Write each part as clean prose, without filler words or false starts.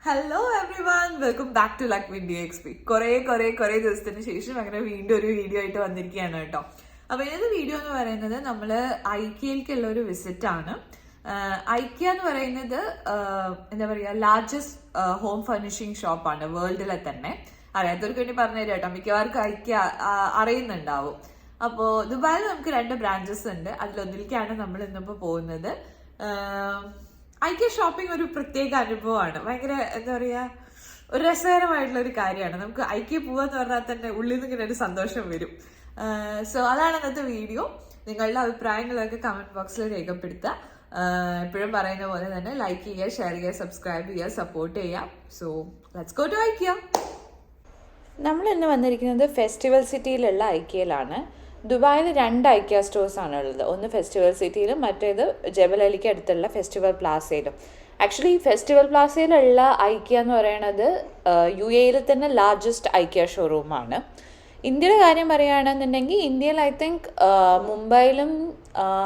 Hello everyone, welcome back to LakVin DXP. കുറേ ദിവസത്തിന് ശേഷം അങ്ങനെ വീണ്ടും ഒരു വീഡിയോ ആയിട്ട് വന്നിരിക്കുകയാണ് കേട്ടോ. അപ്പൊ ഇന്നത്തെ വീഡിയോ എന്ന് പറയുന്നത് നമ്മള് ഐക്കിയയിലേക്കുള്ള ഒരു വിസിറ്റ് ആണ്. ഐക്കിയ എന്ന് പറയുന്നത് എന്താ പറയാ ലാർജസ്റ്റ് ഹോം ഫർണിഷിംഗ് ഷോപ്പാണ് വേൾഡിലെ തന്നെ. അറിയാത്തവർക്ക് വേണ്ടി പറഞ്ഞുതരാം കേട്ടോ, മിക്കവാർക്കും ഐക്കിയ അറിയുന്നുണ്ടാവും. അപ്പോൾ ദുബായിൽ നമുക്ക് 2 ബ്രാഞ്ചസ് ഉണ്ട്. അതിലൊന്നിലേക്കാണ് നമ്മൾ ഇന്നിപ്പോൾ പോകുന്നത്. ഐക്കിയ ഷോപ്പിംഗ് ഒരു പ്രത്യേക അനുഭവമാണ്. ഭയങ്കര എന്താ പറയുക, ഒരു രസകരമായിട്ടുള്ള ഒരു കാര്യമാണ്. നമുക്ക് ഐക്കിയ പോവാന്ന് പറഞ്ഞാൽ തന്നെ ഉള്ളിൽ നിന്ന് ഇങ്ങനെ ഒരു സന്തോഷം വരും. സോ അതാണ് ഇന്നത്തെ വീഡിയോ. നിങ്ങളുടെ അഭിപ്രായങ്ങളൊക്കെ കമന്റ് ബോക്സിൽ രേഖപ്പെടുത്തുക. എപ്പോഴും പറയുന്ന പോലെ തന്നെ ലൈക്ക് ചെയ്യുക, ഷെയർ ചെയ്യുക, സബ്സ്ക്രൈബ് ചെയ്യുക, സപ്പോർട്ട് ചെയ്യാം. So let's go to IKEA. നമ്മൾ ഇന്ന് വന്നിരിക്കുന്നത് ഫെസ്റ്റിവൽ സിറ്റിയിലുള്ള ഐക്കിയയിലാണ്. ദുബായിൽ 2 ഐക്കിയ സ്റ്റോഴ്സ് ആണ് ഉള്ളത്. ഒന്ന് ഫെസ്റ്റിവൽ സിറ്റിയിലും മറ്റേത് ജബൽ അലിക്ക് അടുത്തുള്ള ഫെസ്റ്റിവൽ പ്ലാസയിലും. ആക്ച്വലി ഫെസ്റ്റിവൽ പ്ലാസയിലുള്ള ഐക്കിയ എന്ന് പറയുന്നത് UAEയിൽ തന്നെ ലാർജസ്റ്റ് ഐക്കിയ ഷോറൂമാണ്. ഇന്ത്യയുടെ കാര്യം പറയുകയാണെന്നുണ്ടെങ്കിൽ ഇന്ത്യയിൽ ഐ തിങ്ക് മുംബൈയിലും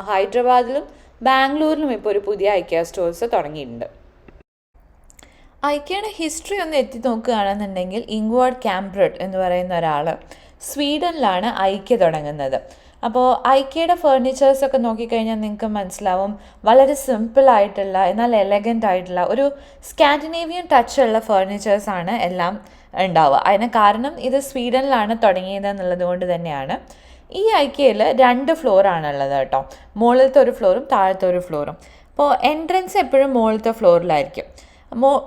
ഹൈദരാബാദിലും ബാംഗ്ലൂരിലും ഇപ്പോൾ ഒരു പുതിയ ഐക്കിയ സ്റ്റോഴ്സ് തുടങ്ങിയിട്ടുണ്ട്. ഐക്കിയയുടെ ഹിസ്റ്ററി ഒന്ന് എത്തി നോക്കുകയാണെന്നുണ്ടെങ്കിൽ ഇംഗ്വാർഡ് കാംബ്രഡ് എന്ന് പറയുന്ന ഒരാൾ സ്വീഡനിലാണ് ഐക്കിയ തുടങ്ങുന്നത്. അപ്പോൾ ഐക്കിയയുടെ ഫേർണിച്ചേഴ്സൊക്കെ നോക്കിക്കഴിഞ്ഞാൽ നിങ്ങൾക്ക് മനസ്സിലാവും, വളരെ സിമ്പിളായിട്ടുള്ള എന്നാൽ എലഗൻ്റ് ആയിട്ടുള്ള ഒരു സ്കാൻഡിനേവിയൻ ടച്ചുള്ള ഫേർണിച്ചേഴ്സാണ് എല്ലാം ഉണ്ടാവുക. അതിന് കാരണം ഇത് സ്വീഡനിലാണ് തുടങ്ങിയത് എന്നുള്ളത് കൊണ്ട് തന്നെയാണ്. ഈ ഐക്കിയയിൽ 2 ഫ്ലോറാണുള്ളത് കേട്ടോ. മുകളിലത്തെ ഒരു ഫ്ലോറും താഴത്തെ ഒരു ഫ്ലോറും. അപ്പോൾ എൻട്രൻസ് എപ്പോഴും മുകളിലത്തെ ഫ്ലോറിലായിരിക്കും.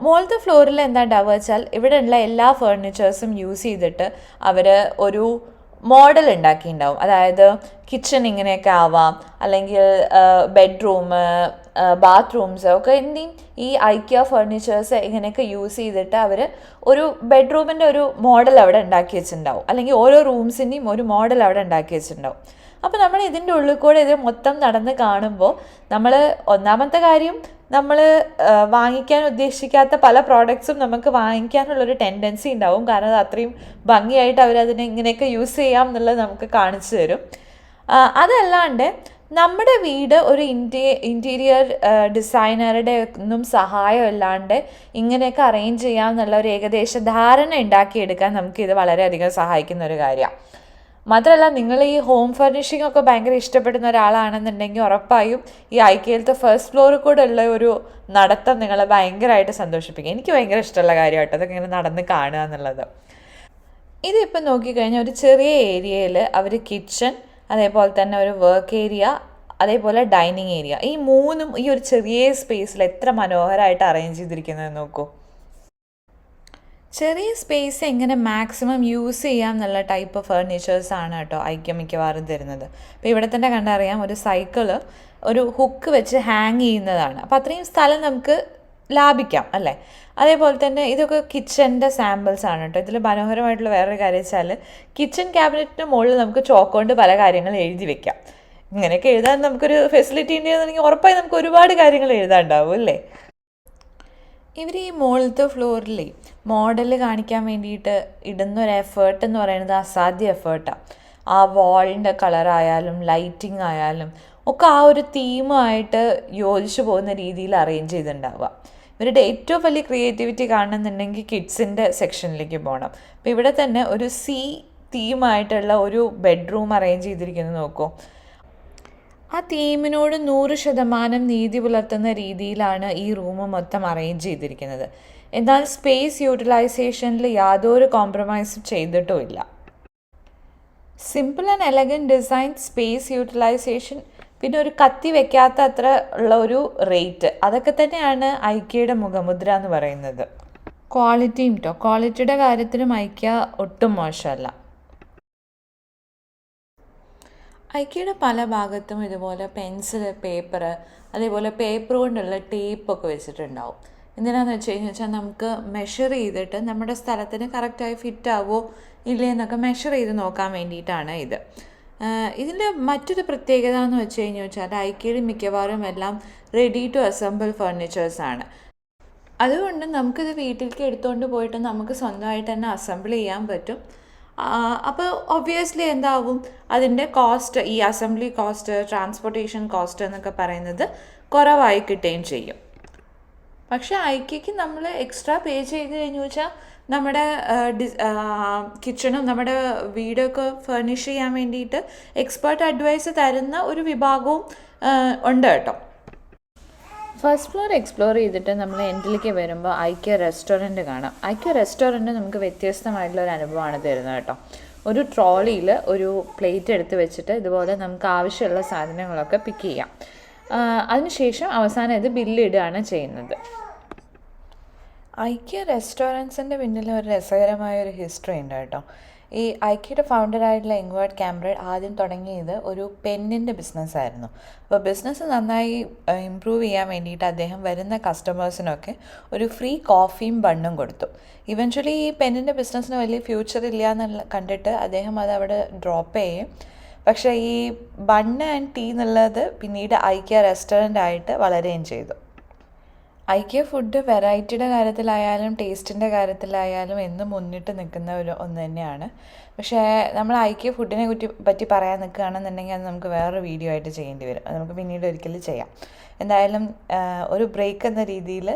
മുകളിലത്തെ ഫ്ലോറിൽ എന്താ ഉണ്ടാവുക വെച്ചാൽ ഇവിടെയുള്ള എല്ലാ ഫേർണിച്ചേഴ്സും യൂസ് ചെയ്തിട്ട് അവർ ഒരു മോഡൽ ഉണ്ടാക്കിയിട്ടുണ്ടാവും. അതായത് കിച്ചൺ ഇങ്ങനെയൊക്കെ ആവാം, അല്ലെങ്കിൽ ബെഡ്റൂം, ബാത്റൂംസ് ഒക്കെ എന്തെയും ഈ ഐക്കിയ ഫേർണിച്ചേഴ്സ് ഇങ്ങനെയൊക്കെ യൂസ് ചെയ്തിട്ട് അവർ ഒരു ബെഡ്റൂമിൻ്റെ ഒരു മോഡൽ അവിടെ ഉണ്ടാക്കി വെച്ചിട്ടുണ്ടാവും, അല്ലെങ്കിൽ ഓരോ റൂംസിൻ്റെയും ഒരു മോഡൽ അവിടെ ഉണ്ടാക്കി വെച്ചിട്ടുണ്ടാവും. അപ്പോൾ നമ്മൾ ഇതിൻ്റെ ഉള്ളിൽ കൂടെ ഇത് മൊത്തം നടന്ന് കാണുമ്പോൾ നമ്മൾ ഒന്നാമത്തെ കാര്യം, നമ്മൾ വാങ്ങിക്കാൻ ഉദ്ദേശിക്കാത്ത പല പ്രോഡക്ട്സും നമുക്ക് വാങ്ങിക്കാനുള്ളൊരു ടെൻഡൻസി ഉണ്ടാവും. കാരണം അത് അത്രയും ഭംഗിയായിട്ട് അവരതിനെ ഇങ്ങനെയൊക്കെ യൂസ് ചെയ്യാം എന്നുള്ളത് നമുക്ക് കാണിച്ചു തരും. അതല്ലാണ്ട് നമ്മുടെ വീട് ഒരു ഇൻറ്റീരിയർ ഡിസൈനറുടെ ഒന്നും സഹായം ഇല്ലാണ്ട് ഇങ്ങനെയൊക്കെ അറേഞ്ച് ചെയ്യാം എന്നുള്ള ഒരു ഏകദേശ ധാരണ ഉണ്ടാക്കിയെടുക്കാൻ നമുക്കിത് വളരെയധികം സഹായിക്കുന്ന ഒരു കാര്യമാണ്. മാത്രമല്ല, നിങ്ങൾ ഈ ഹോം ഫർണിഷിംഗ് ഒക്കെ ഭയങ്കര ഇഷ്ടപ്പെടുന്ന ഒരാളാണെന്നുണ്ടെങ്കിൽ ഉറപ്പായും ഈ ഐക്കിയയിലത്തെ ഫസ്റ്റ് ഫ്ലോറിൽ കൂടെ ഉള്ള ഒരു നടത്തം നിങ്ങളെ ഭയങ്കരമായിട്ട് സന്തോഷിപ്പിക്കും. എനിക്ക് ഭയങ്കര ഇഷ്ടമുള്ള കാര്യമായിട്ട് അതൊക്കെ ഇങ്ങനെ നടന്ന് കാണുക എന്നുള്ളത്. ഇതിപ്പോൾ നോക്കിക്കഴിഞ്ഞാൽ ഒരു ചെറിയ ഏരിയയിൽ അവർ കിച്ചൺ, അതേപോലെ തന്നെ ഒരു വർക്ക് ഏരിയ, അതേപോലെ ഡൈനിങ് ഏരിയ, ഈ 3ഉം ഈ ഒരു ചെറിയ സ്പേസിൽ എത്ര മനോഹരമായിട്ട് അറേഞ്ച് ചെയ്തിരിക്കുന്നത് നോക്കൂ. ചെറിയ സ്പേസ് എങ്ങനെ മാക്സിമം യൂസ് ചെയ്യാം എന്നുള്ള ടൈപ്പ് ഫേർണിച്ചേഴ്സാണ് കേട്ടോ ഐക്കിയ മിക്കവാറും തരുന്നത്. അപ്പോൾ ഇവിടെ തന്നെ കണ്ടറിയാം, ഒരു സൈക്കിള് ഒരു ഹുക്ക് വെച്ച് ഹാങ് ചെയ്യുന്നതാണ്. അപ്പോൾ അത്രയും സ്ഥലം നമുക്ക് ലാഭിക്കാം അല്ലേ. അതേപോലെ തന്നെ ഇതൊക്കെ കിച്ചൻ്റെ സാമ്പിൾസ് ആണ് കേട്ടോ. ഇതിൽ മനോഹരമായിട്ടുള്ള വേറൊരു കാര്യം വെച്ചാൽ കിച്ചൺ ക്യാബിനറ്റിന് മുകളിൽ നമുക്ക് ചോക്ക് കൊണ്ട് പല കാര്യങ്ങൾ എഴുതി വെക്കാം. ഇങ്ങനെയൊക്കെ എഴുതാൻ നമുക്കൊരു ഫെസിലിറ്റി ഉണ്ടെന്നുണ്ടെങ്കിൽ ഉറപ്പായി നമുക്ക് ഒരുപാട് കാര്യങ്ങൾ എഴുതാനുണ്ടാവും അല്ലേ. ഇവർ ഈ മുകളിലത്തെ ഫ്ലോറിൽ മോഡൽ കാണിക്കാൻ വേണ്ടിയിട്ട് ഇടുന്നൊരു എഫേർട്ട് എന്ന് പറയുന്നത് അസാധ്യ എഫേർട്ടാണ്. ആ വാളിൻ്റെ കളറായാലും ലൈറ്റിംഗ് ആയാലും ഒക്കെ ആ ഒരു തീമായിട്ട് യോജിച്ചു പോകുന്ന രീതിയിൽ അറേഞ്ച് ചെയ്തിട്ടുണ്ടാവുക. ഇവരുടെ ഏറ്റവും വലിയ ക്രിയേറ്റിവിറ്റി കാണുന്നുണ്ടെങ്കിൽ കിഡ്സിൻ്റെ സെക്ഷനിലേക്ക് പോകണം. അപ്പോൾ ഇവിടെ തന്നെ ഒരു തീമായിട്ടുള്ള ഒരു ബെഡ്റൂം അറേഞ്ച് ചെയ്തിരിക്കുന്നത് നോക്കൂ. ആ തീമിനോട് 100% നീതി പുലർത്തുന്ന രീതിയിലാണ് ഈ റൂം മൊത്തം അറേഞ്ച് ചെയ്തിരിക്കുന്നത്. എന്നാൽ സ്പേസ് യൂട്ടിലൈസേഷനിൽ യാതൊരു കോംപ്രമൈസും ചെയ്തിട്ടുമില്ല. Simple and elegant design, space utilisation, പിന്നെ ഒരു കത്തി വെക്കാത്ത അത്ര ഉള്ള ഒരു റേറ്റ്, അതൊക്കെ തന്നെയാണ് ഐക്കിയയുടെ മുഖമുദ്ര എന്ന് പറയുന്നത്. ക്വാളിറ്റിയും കേട്ടോ, ക്വാളിറ്റിയുടെ കാര്യത്തിലും ഐക്കിയ ഒട്ടും മോശമല്ല. ഐക്കിയയുടെ പല ഭാഗത്തും ഇതുപോലെ പെൻസിൽ, പേപ്പർ, അതേപോലെ പേപ്പർ കൊണ്ടുള്ള ടേപ്പൊക്കെ വെച്ചിട്ടുണ്ടാവും. എന്തിനാണെന്ന് വെച്ചാൽ നമുക്ക് മെഷർ ചെയ്തിട്ട് നമ്മുടെ സ്ഥലത്തിന് കറക്റ്റായി ഫിറ്റ് ആവുമോ ഇല്ലേ എന്നൊക്കെ മെഷർ ചെയ്ത് നോക്കാൻ വേണ്ടിയിട്ടാണ് ഇത്. ഇതിൻ്റെ മറ്റൊരു പ്രത്യേകത എന്ന് വെച്ചാൽ ഐക്കിയയുടെ മിക്കവാറും എല്ലാം റെഡി ടു അസംബിൾ ഫർണിച്ചേഴ്സാണ്. അതുകൊണ്ട് നമുക്കിത് വീട്ടിലേക്ക് എടുത്തുകൊണ്ട് പോയിട്ട് നമുക്ക് സ്വന്തമായിട്ട് തന്നെ അസംബിൾ ചെയ്യാൻ പറ്റും. അപ്പോൾ ഒബ്വിയസ്ലി എന്താവും, അതിൻ്റെ കോസ്റ്റ്, ഈ അസംബ്ലി കോസ്റ്റ്, ട്രാൻസ്പോർട്ടേഷൻ കോസ്റ്റ് എന്നൊക്കെ പറയുന്നത് കുറവായി കിട്ടുകയും ചെയ്യും. പക്ഷേ ഐക്യയ്ക്ക് നമ്മൾ എക്സ്ട്രാ പേ ചെയ്ത് കഴിഞ്ഞു വെച്ചാൽ നമ്മുടെ കിച്ചണും നമ്മുടെ വീടൊക്കെ ഫർണിഷ് ചെയ്യാൻ വേണ്ടിയിട്ട് എക്സ്പേർട്ട് അഡ്വൈസ് തരുന്ന ഒരു വിഭാഗവും ഉണ്ട് കേട്ടോ. ഫസ്റ്റ് ഫ്ലോർ എക്സ്പ്ലോർ ചെയ്തിട്ട് നമ്മൾ എൻഡിലേക്ക് വരുമ്പോൾ ഐക്യ റെസ്റ്റോറൻറ്റ് കാണാം. ഐക്യ റെസ്റ്റോറൻറ്റ് നമുക്ക് വ്യത്യസ്തമായിട്ടുള്ള ഒരു അനുഭവമാണ് തരുന്നത് കേട്ടോ. ഒരു ട്രോളിയിൽ ഒരു പ്ലേറ്റ് എടുത്ത് വെച്ചിട്ട് ഇതുപോലെ നമുക്ക് ആവശ്യമുള്ള സാധനങ്ങളൊക്കെ പിക്ക് ചെയ്യാം. അതിനുശേഷം അവസാനം ഇത് ബില്ലിടുകയാണ് ചെയ്യുന്നത്. ഐക്യ റെസ്റ്റോറൻറ്റ്സിൻ്റെ പിന്നിൽ ഒരു രസകരമായ ഒരു ഹിസ്റ്ററി ഉണ്ട് കേട്ടോ. ഈ ഐക്യയുടെ ഫൗണ്ടറായിട്ടുള്ള ഇൻവേർഡ് ക്യാംബ്രഡ് ആദ്യം തുടങ്ങിയത് ഒരു പെന്നിൻ്റെ ബിസിനസ്സായിരുന്നു. അപ്പോൾ ബിസിനസ് നന്നായി ഇമ്പ്രൂവ് ചെയ്യാൻ വേണ്ടിയിട്ട് അദ്ദേഹം വരുന്ന കസ്റ്റമേഴ്സിനൊക്കെ ഒരു ഫ്രീ കോഫിയും ബണ്ണും കൊടുത്തു. ഇവൻച്വലി ഈ പെന്നിൻ്റെ ബിസിനസ്സിന് വലിയ ഫ്യൂച്ചർ ഇല്ല എന്നുള്ള കണ്ടിട്ട് അദ്ദേഹം അത് അവിടെ ഡ്രോപ്പ് ചെയ്യും. പക്ഷേ ഈ ബണ്ണ് ആൻഡ് ടീ എന്നുള്ളത് പിന്നീട് ഐക്യ റെസ്റ്റോറൻ്റ് ആയിട്ട് വളരുകയും ചെയ്തു. ഐക്യ ഫുഡ് വെറൈറ്റിയുടെ കാര്യത്തിലായാലും ടേസ്റ്റിൻ്റെ കാര്യത്തിലായാലും എന്നും മുന്നിട്ട് നിൽക്കുന്ന ഒന്ന് തന്നെയാണ്. പക്ഷേ നമ്മൾ ഐക്യ ഫുഡിനെ പറ്റി പറയാൻ നിൽക്കുകയാണെന്നുണ്ടെങ്കിൽ അത് നമുക്ക് വേറൊരു വീഡിയോ ആയിട്ട് ചെയ്യേണ്ടി വരും. അത് നമുക്ക് പിന്നീട് ഒരിക്കലും ചെയ്യാം. എന്തായാലും ഒരു ബ്രേക്ക് എന്ന രീതിയിൽ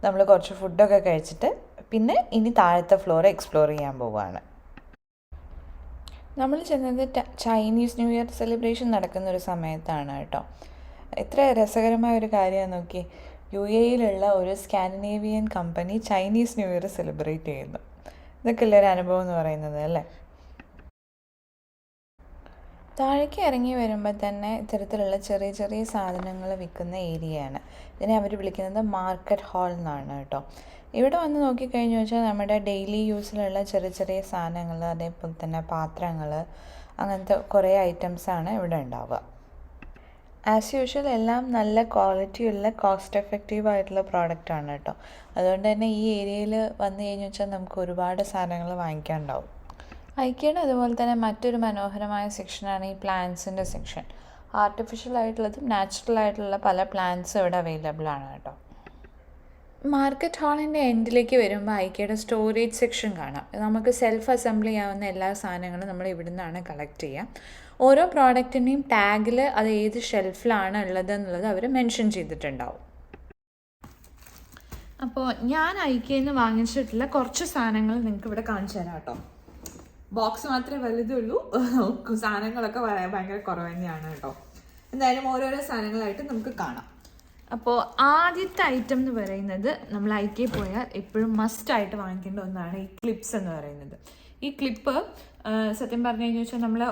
നമ്മൾ കുറച്ച് ഫുഡൊക്കെ കഴിച്ചിട്ട് പിന്നെ ഇനി താഴത്തെ ഫ്ലോർ എക്സ്പ്ലോർ ചെയ്യാൻ പോവുകയാണ്. നമ്മൾ ചെന്നത് ചൈനീസ് ന്യൂ ഇയർ സെലിബ്രേഷൻ നടക്കുന്ന ഒരു സമയത്താണ് കേട്ടോ. എത്ര രസകരമായ ഒരു കാര്യമാണ് നോക്കി. UAEയിലുള്ള ഒരു Scandinavian company Chinese new year celebrate ചെയ്യുന്നു. ഇതൊക്കെ ഉള്ളൊരു അനുഭവം എന്ന് പറയുന്നത് അല്ലേ. താഴേക്ക് ഇറങ്ങി വരുമ്പോൾ തന്നെ ഇത്തരത്തിലുള്ള ചെറിയ ചെറിയ സാധനങ്ങൾ വിൽക്കുന്ന ഏരിയയാണ്. ഇതിനെ അവർ വിളിക്കുന്നത് മാർക്കറ്റ് ഹാൾ എന്നാണ് കേട്ടോ. ഇവിടെ വന്ന് നോക്കിക്കഴിഞ്ഞു വെച്ചാൽ നമ്മുടെ ഡെയിലി യൂസിലുള്ള ചെറിയ ചെറിയ സാധനങ്ങൾ, അതേപോലെ തന്നെ പാത്രങ്ങൾ, അങ്ങനത്തെ കുറേ ഐറ്റംസാണ് ഇവിടെ ഉണ്ടാവുക. ആസ് യൂഷ്വൽ എല്ലാം നല്ല ക്വാളിറ്റിയുള്ള കോസ്റ്റ് എഫക്റ്റീവ് ആയിട്ടുള്ള പ്രോഡക്റ്റാണ് കേട്ടോ. അതുകൊണ്ട് തന്നെ ഈ ഏരിയയിൽ വന്നു കഴിഞ്ഞു വെച്ചാൽ നമുക്ക് ഒരുപാട് സാധനങ്ങൾ വാങ്ങിക്കാനുണ്ടാവും. ഐക്യയുടെ അതുപോലെ തന്നെ മറ്റൊരു മനോഹരമായ സെക്ഷനാണ് ഈ പ്ലാന്റ്സിൻ്റെ സെക്ഷൻ. ആർട്ടിഫിഷ്യൽ ആയിട്ടുള്ളതും നാച്ചുറൽ ആയിട്ടുള്ള പല പ്ലാന്റ്സും ഇവിടെ അവൈലബിൾ ആണ് കേട്ടോ. മാർക്കറ്റ് ഹാളിൻ്റെ എൻഡിലേക്ക് വരുമ്പോൾ ഐക്യയുടെ സ്റ്റോറേജ് സെക്ഷൻ കാണാം. നമുക്ക് സെൽഫ് അസംബിൾ ചെയ്യാവുന്ന എല്ലാ സാധനങ്ങളും നമ്മൾ ഇവിടെ നിന്നാണ് കളക്ട് ചെയ്യുക. ഓരോ പ്രോഡക്റ്റിൻ്റെയും ടാഗിൽ അത് ഏത് ഷെൽഫിലാണ് ഉള്ളത് എന്നുള്ളത് അവർ മെൻഷൻ ചെയ്തിട്ടുണ്ടാവും. അപ്പോൾ ഞാൻ ഐക്യയിൽ നിന്ന് വാങ്ങിച്ചിട്ടുള്ള കുറച്ച് സാധനങ്ങൾ നിങ്ങൾക്ക് ഇവിടെ കാണിച്ചു തരാം കേട്ടോ. ബോക്സ് മാത്രമേ വലുതുള്ളൂ, സാധനങ്ങളൊക്കെ ഭയങ്കര കുറവ് തന്നെയാണ് കേട്ടോ. എന്തായാലും ഓരോരോ സാധനങ്ങളായിട്ട് നമുക്ക് കാണാം. അപ്പോൾ ആദ്യത്തെ ഐറ്റം എന്ന് പറയുന്നത് നമ്മൾ ഐക്യയിൽ പോയാൽ എപ്പോഴും മസ്റ്റായിട്ട് വാങ്ങിക്കേണ്ട ഒന്നാണ് ഈ ക്ലിപ്സ് എന്ന് പറയുന്നത്. ഈ ക്ലിപ്പ് സത്യം പറഞ്ഞു കഴിഞ്ഞു വെച്ചാൽ നമ്മൾ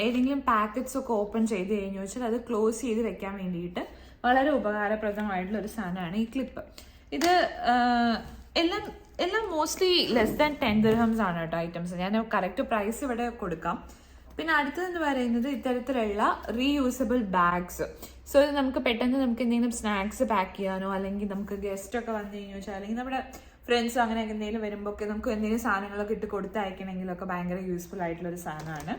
ഏതെങ്കിലും പാക്കറ്റ്സ് ഒക്കെ ഓപ്പൺ ചെയ്ത് കഴിഞ്ഞു വെച്ചാൽ അത് ക്ലോസ് ചെയ്ത് വെക്കാൻ വേണ്ടിയിട്ട് വളരെ ഉപകാരപ്രദമായിട്ടുള്ള ഒരു സാധനമാണ് ഈ ക്ലിപ്പ്. ഇത് എല്ലാം മോസ്റ്റ്ലി ലെസ് ദാൻ 10 ദിർഹംസ് ആണ് കേട്ടോ ഐറ്റംസ്. ഞാൻ കറക്റ്റ് പ്രൈസ് ഇവിടെ കൊടുക്കാം. പിന്നെ അടുത്തതെന്ന് പറയുന്നത് ഇത്തരത്തിലുള്ള റീയൂസബിൾ ബാഗ്സ്. സോ ഇത് നമുക്ക് പെട്ടെന്ന് നമുക്ക് എന്തെങ്കിലും സ്നാക്സ് പാക്ക് ചെയ്യാനോ, അല്ലെങ്കിൽ നമുക്ക് ഗസ്റ്റൊക്കെ വന്നു കഴിഞ്ഞു വെച്ചാൽ, അല്ലെങ്കിൽ നമ്മുടെ ഫ്രണ്ട്സ് അങ്ങനെയൊക്കെ എന്തെങ്കിലും വരുമ്പോൾ ഒക്കെ നമുക്ക് എന്തെങ്കിലും സാധനങ്ങളൊക്കെ ഇട്ട് കൊടുത്തയക്കണമെങ്കിലൊക്കെ ഭയങ്കര യൂസ്ഫുൾ ആയിട്ടുള്ളൊരു സാധനമാണ്.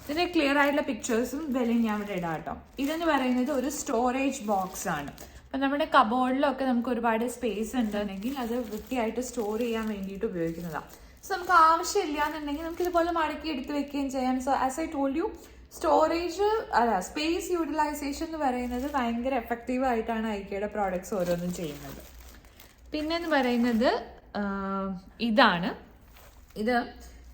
ഇതിൻ്റെ ക്ലിയർ ആയിട്ടുള്ള പിക്ചേഴ്സും വിലയും ഞാൻ ഇവിടെ ഇടാം കേട്ടോ. ഇതെന്ന് പറയുന്നത് ഒരു സ്റ്റോറേജ് ബോക്സ് ആണ്. അപ്പം നമ്മുടെ കബോർഡിലൊക്കെ നമുക്ക് ഒരുപാട് സ്പേസ് ഉണ്ടെങ്കിൽ അത് വൃത്തിയായിട്ട് സ്റ്റോർ ചെയ്യാൻ വേണ്ടിയിട്ട് ഉപയോഗിക്കുന്നതാണ്. സോ നമുക്ക് ആവശ്യമില്ല എന്നുണ്ടെങ്കിൽ നമുക്ക് ഇതുപോലെ മടക്കി എടുത്ത് വെക്കുകയും ചെയ്യാം. So as I told you, space utilization എന്ന് പറയുന്നത് ഭയങ്കര എഫക്റ്റീവ് ആയിട്ടാണ് ഐക്യയുടെ പ്രോഡക്ട്സ് ഓരോന്നും ചെയ്യുന്നത്. പിന്നെന്ന് പറയുന്നത് ഇതാണ്. ഇത്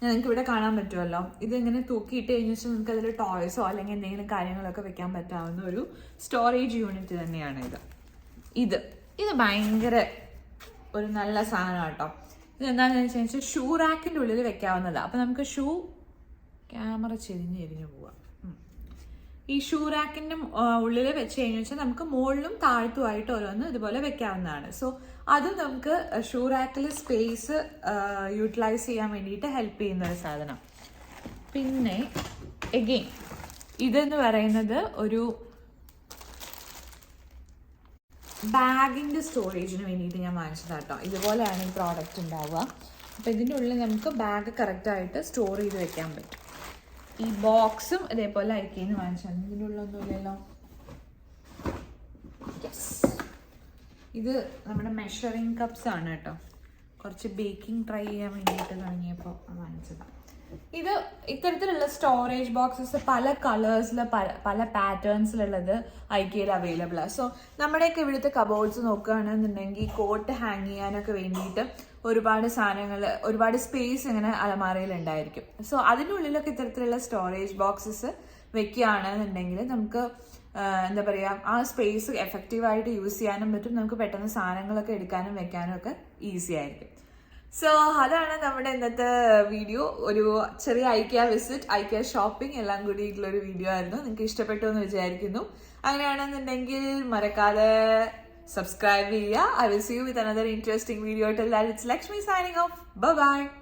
നിങ്ങൾക്ക് ഇവിടെ കാണാൻ പറ്റുമല്ലോ. ഇത് ഇങ്ങനെ തൂക്കിയിട്ട് കഴിഞ്ഞു വെച്ചാൽ നിങ്ങൾക്ക് അതിൽ ടോയ്സോ അല്ലെങ്കിൽ എന്തെങ്കിലും കാര്യങ്ങളൊക്കെ വെക്കാൻ പറ്റാവുന്ന ഒരു സ്റ്റോറേജ് യൂണിറ്റ് തന്നെയാണ് ഇത് ഭയങ്കര ഒരു നല്ല സാധനമാണ് കേട്ടോ. ഇതെന്താണെന്ന് വെച്ചാൽ ഷൂ റാക്കിൻ്റെ ഉള്ളിൽ വെക്കാവുന്നതാണ്. അപ്പോൾ നമുക്ക് ക്യാമറ ചെരിഞ്ഞ് പോവാം. ഈ ഷൂ റാക്കിൻ്റെ ഉള്ളിൽ വെച്ച് കഴിഞ്ഞു വെച്ചാൽ നമുക്ക് മുകളിലും താഴ്ത്തുമായിട്ട് ഓരോന്ന് ഇതുപോലെ വെക്കാവുന്നതാണ്. സോ അതും നമുക്ക് ഷൂ റാക്കിൽ സ്പേസ് യൂട്ടിലൈസ് ചെയ്യാൻ വേണ്ടിയിട്ട് ഹെൽപ്പ് ചെയ്യുന്ന ഒരു സാധനം. പിന്നെ എഗെയിൻ ഇതെന്ന് പറയുന്നത് ഒരു ബാഗിൻ്റെ സ്റ്റോറേജിന് വേണ്ടിയിട്ട് ഞാൻ വാങ്ങിച്ചതാണ് കേട്ടോ. ഇതുപോലെയാണ് ഈ പ്രോഡക്റ്റ് ഉണ്ടാവുക. അപ്പോൾ ഇതിൻ്റെ ഉള്ളിൽ നമുക്ക് ബാഗ് കറക്റ്റായിട്ട് സ്റ്റോർ ചെയ്ത് വെക്കാൻ പറ്റും. ഈ ബോക്സും ഇതേപോലെ ഐക്യന്ന് വാങ്ങിച്ചാണ്. ഇതിൻ്റെ ഉള്ളൊന്നുമില്ലല്ലോ. ഇത് നമ്മുടെ മെഷറിങ് കപ്സ് ആണ് കേട്ടോ. കുറച്ച് ബേക്കിംഗ് ട്രൈ ചെയ്യാൻ വേണ്ടിയിട്ട് തുടങ്ങിയപ്പോൾ വാങ്ങിച്ചതാണ്. ഇത് ഇത്തരത്തിലുള്ള സ്റ്റോറേജ് ബോക്സസ് പല കളേഴ്സിൽ പല പാറ്റേൺസിലുള്ളത് ഐക്കയിൽ അവൈലബിൾ ആണ്. സോ നമ്മുടെയൊക്കെ ഇവിടുത്തെ കബോർഡ്സ് നോക്കുകയാണെന്നുണ്ടെങ്കിൽ കോട്ട് ഹാങ് ചെയ്യാനൊക്കെ വേണ്ടിയിട്ട് ഒരുപാട് സാധനങ്ങൾ, ഒരുപാട് സ്പേസ് ഇങ്ങനെ അലമാരയിൽ ഉണ്ടായിരിക്കും. സോ അതിനുള്ളിലൊക്കെ ഇത്തരത്തിലുള്ള സ്റ്റോറേജ് ബോക്സസ് വെക്കുകയാണെന്നുണ്ടെങ്കിൽ നമുക്ക് എന്താ പറയുക, ആ സ്പേസ് എഫക്റ്റീവായിട്ട് യൂസ് ചെയ്യാനും പറ്റും. നമുക്ക് പെട്ടെന്ന് സാധനങ്ങളൊക്കെ എടുക്കാനും വെക്കാനും ഒക്കെ ഈസി ആയിരിക്കും. സോ അതാണ് നമ്മുടെ ഇന്നത്തെ വീഡിയോ. ഒരു ചെറിയ ഐക്കിയ വിസിറ്റ്, ഐക്കിയ ഷോപ്പിംഗ് എല്ലാം കൂടിയിട്ടുള്ള ഒരു വീഡിയോ ആയിരുന്നു. നിങ്ങൾക്ക് ഇഷ്ടപ്പെട്ടു എന്ന് വിചാരിക്കുന്നു. അങ്ങനെയാണെന്നുണ്ടെങ്കിൽ മറക്കാതെ സബ്സ്ക്രൈബ് ചെയ്യുക. I will see you with another interesting video. Till that, it's Lakshmi signing off. Bye bye.